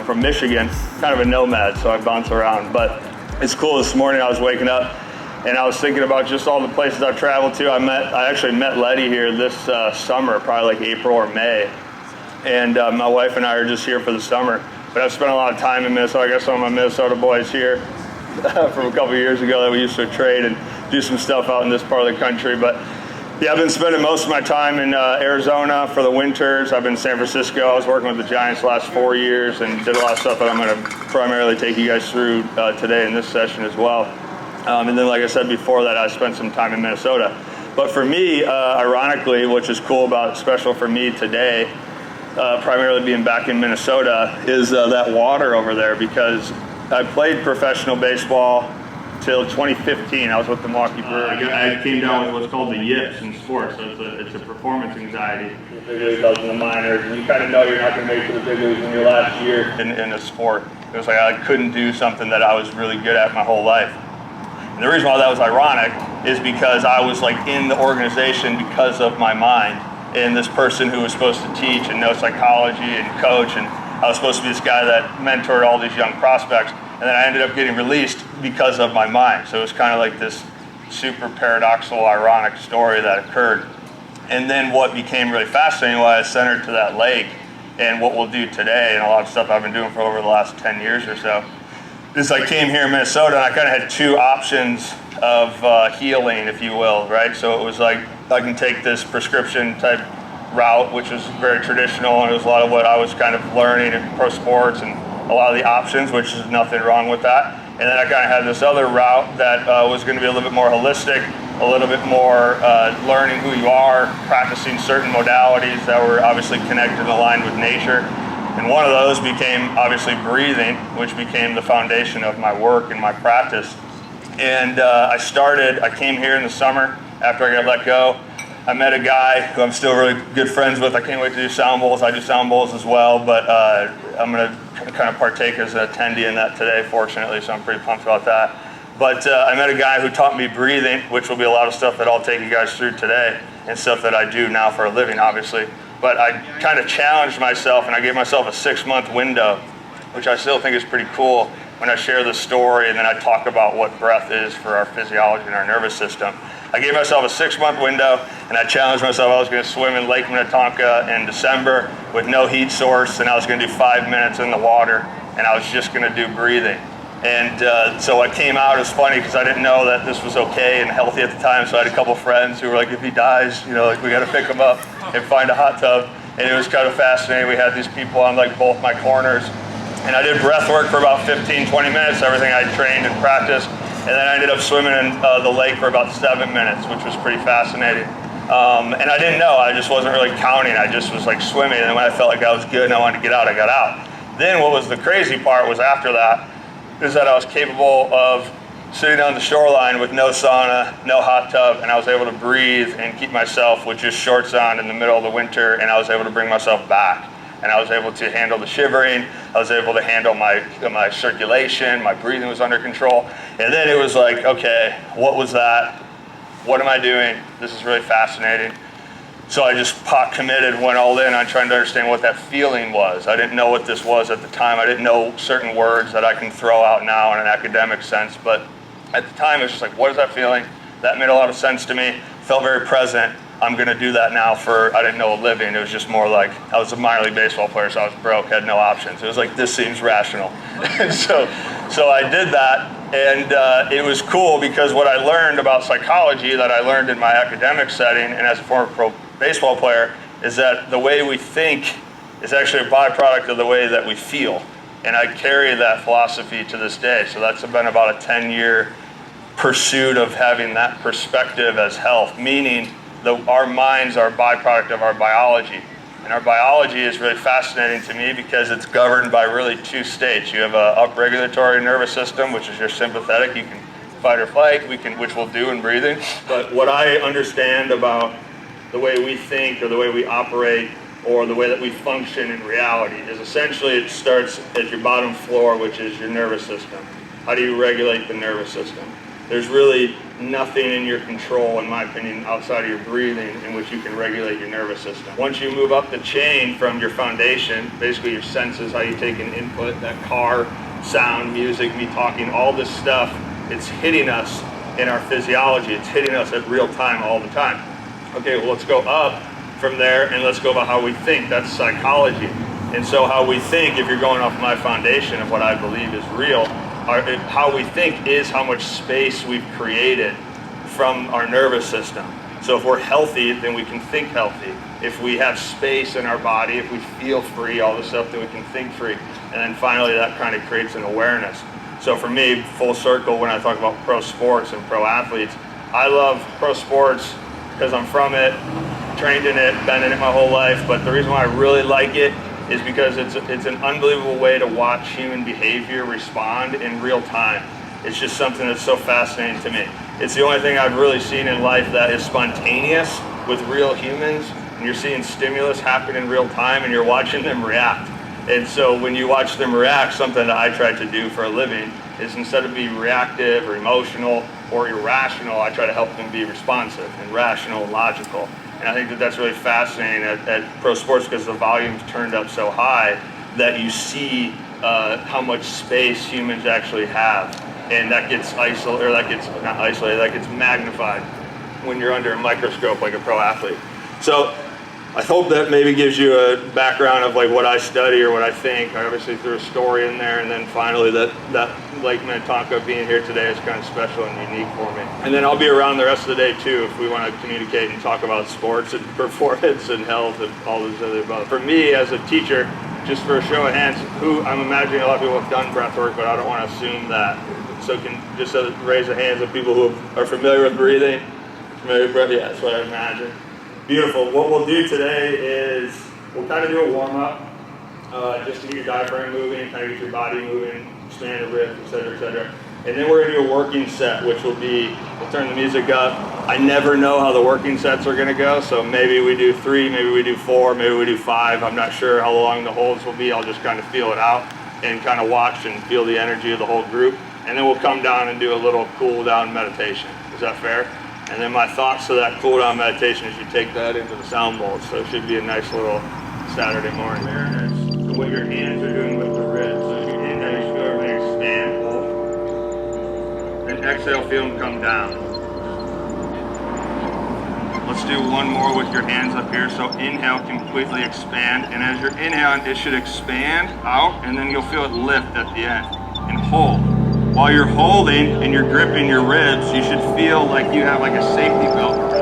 I'm from Michigan, kind of a nomad, so I bounce around. But it's cool. This morning I was waking up and I was thinking about just all the places I've traveled to. I actually met Leddy here this summer, probably like April or May. And my wife and I are just here for the summer. But I've spent a lot of time in Minnesota. I got some of my Minnesota boys here from a couple of years ago that we used to trade and do some stuff out in this part of the country. But yeah, I've been spending most of my time in Arizona for the winters. I've been in San Francisco. I was working with the Giants the last 4 years and did a lot of stuff that I'm going to primarily take you guys through today in this session as well. And then, like I said before that, I spent some time in Minnesota. But for me, ironically, which is cool about special for me today, primarily being back in Minnesota, is that water over there, because I played professional baseball till 2015. I was with the Milwaukee Brewers. I came down with what's called the yips in sports, so it's a performance anxiety. The big leagues in the minors, and you kind of know you're not going to make it to the big leagues in your last year in a sport. It was like I couldn't do something that I was really good at my whole life. And the reason why that was ironic is because I was like in the organization because of my mind, and this person who was supposed to teach and know psychology and coach, and I was supposed to be this guy that mentored all these young prospects, and then I ended up getting released because of my mind. So it was kind of like this super paradoxical, ironic story that occurred. And then what became really fascinating was centered to that lake, and what we'll do today, and a lot of stuff I've been doing for over the last 10 years or so, is I came here in Minnesota and I kind of had two options of healing, if you will, right? So it was like, I can take this prescription type route, which was very traditional, and it was a lot of what I was kind of learning in pro sports and a lot of the options, which is nothing wrong with that. And then I kind of had this other route that was going to be a little bit more holistic, a little bit more learning who you are, practicing certain modalities that were obviously connected and aligned with nature. And one of those became obviously breathing, which became the foundation of my work and my practice. And I came here in the summer after I got let go. I met a guy who I'm still really good friends with. I can't wait to do sound bowls. I do sound bowls as well, but I'm going to kind of partake as an attendee in that today, fortunately, so I'm pretty pumped about that. But I met a guy who taught me breathing, which will be a lot of stuff that I'll take you guys through today, and stuff that I do now for a living, obviously. But I kind of challenged myself, and I gave myself a 6-month window, which I still think is pretty cool when I share the story and then I talk about what breath is for our physiology and our nervous system. I gave myself a 6-month window, and I challenged myself. I was going to swim in Lake Minnetonka in December with no heat source, and I was going to do 5 minutes in the water, and I was just going to do breathing. And so I came out. It was funny because I didn't know that this was okay and healthy at the time, so I had a couple friends who were like, if he dies, you know, like we got to pick him up and find a hot tub. And it was kind of fascinating. We had these people on like both my corners, and I did breath work for about 15, 20 minutes, everything I trained and practiced. And then I ended up swimming in the lake for about 7 minutes, which was pretty fascinating. And I didn't know, I just wasn't really counting. I just was like swimming, and when I felt like I was good and I wanted to get out, I got out. Then what was the crazy part was after that, is that I was capable of sitting on the shoreline with no sauna, no hot tub, and I was able to breathe and keep myself with just shorts on in the middle of the winter, and I was able to bring myself back. And I was able to handle the shivering, I was able to handle my circulation, my breathing was under control. And then it was like, okay, what was that? What am I doing? This is really fascinating. So I just pot committed, went all in on trying to understand what that feeling was. I didn't know what this was at the time. I didn't know certain words that I can throw out now in an academic sense, but at the time it was just like, what is that feeling? That made a lot of sense to me, felt very present. I'm going to do that now for, I didn't know, a living. It was just more like, I was a minor league baseball player, so I was broke, had no options. It was like, this seems rational. so I did that, and it was cool because what I learned about psychology that I learned in my academic setting and as a former pro baseball player is that the way we think is actually a byproduct of the way that we feel. And I carry that philosophy to this day. So that's been about a 10-year pursuit of having that perspective as health, meaning our minds are a byproduct of our biology. And our biology is really fascinating to me because it's governed by really two states. You have an upregulatory nervous system, which is your sympathetic. You can fight or flight, which we'll do in breathing. But what I understand about the way we think or the way we operate or the way that we function in reality is essentially it starts at your bottom floor, which is your nervous system. How do you regulate the nervous system? There's really nothing in your control, in my opinion, outside of your breathing, in which you can regulate your nervous system. Once you move up the chain from your foundation, basically your senses, how you take in input, that car, sound, music, me talking, all this stuff, it's hitting us in our physiology. It's hitting us at real time all the time. Okay, well, let's go up from there and let's go about how we think. That's psychology. And so how we think, if you're going off my foundation of what I believe is real, how we think is how much space we've created from our nervous system. So if we're healthy, then we can think healthy. If we have space in our body, if we feel free, all this stuff, then we can think free. And then finally, that kind of creates an awareness. So for me, full circle, when I talk about pro sports and pro athletes, I love pro sports because I'm from it, trained in it, been in it my whole life. But the reason why I really like it is because it's an unbelievable way to watch human behavior respond in real time. It's just something that's so fascinating to me. It's the only thing I've really seen in life that is spontaneous with real humans, and you're seeing stimulus happen in real time and you're watching them react. And so when you watch them react, something that I try to do for a living is, instead of being reactive or emotional or irrational, I try to help them be responsive and rational and logical. And I think that that's really fascinating at pro sports, because the volume's turned up so high that you see how much space humans actually have. And that gets isolated, or that gets not isolated, that gets magnified when you're under a microscope like a pro athlete. So I hope that maybe gives you a background of like what I study or what I think. I obviously threw a story in there, and then finally that Lake Minnetonka being here today is kind of special and unique for me. And then I'll be around the rest of the day too if we want to communicate and talk about sports and performance and health and all those other above. For me as a teacher, just for a show of hands, who I'm imagining a lot of people have done breathwork, but I don't want to assume that. So can just raise the hands of people who are familiar with breathing, familiar with breath. Yeah, that's what I imagine. Beautiful. What we'll do today is we'll kind of do a warm-up just to get your diaphragm moving, kind of get your body moving, expand your ribs, et cetera, et cetera. And then we're going to do a working set, which will be, we'll turn the music up. I never know how the working sets are going to go, so maybe we do 3, maybe we do 4, maybe we do 5. I'm not sure how long the holds will be. I'll just kind of feel it out and kind of watch and feel the energy of the whole group. And then we'll come down and do a little cool down meditation. Is that fair? And then my thoughts to that cool down meditation is you take that into the sound bowl. So it should be a nice little Saturday morning. Awareness to what your hands are doing with the ribs. So as you inhale, you should go over and expand, pull. And exhale, feel them come down. Let's do one more with your hands up here. So inhale, completely expand. And as you're inhaling, it should expand out, and then you'll feel it lift at the end. And hold. While you're holding and you're gripping your ribs, you should feel like you have like a safety belt around.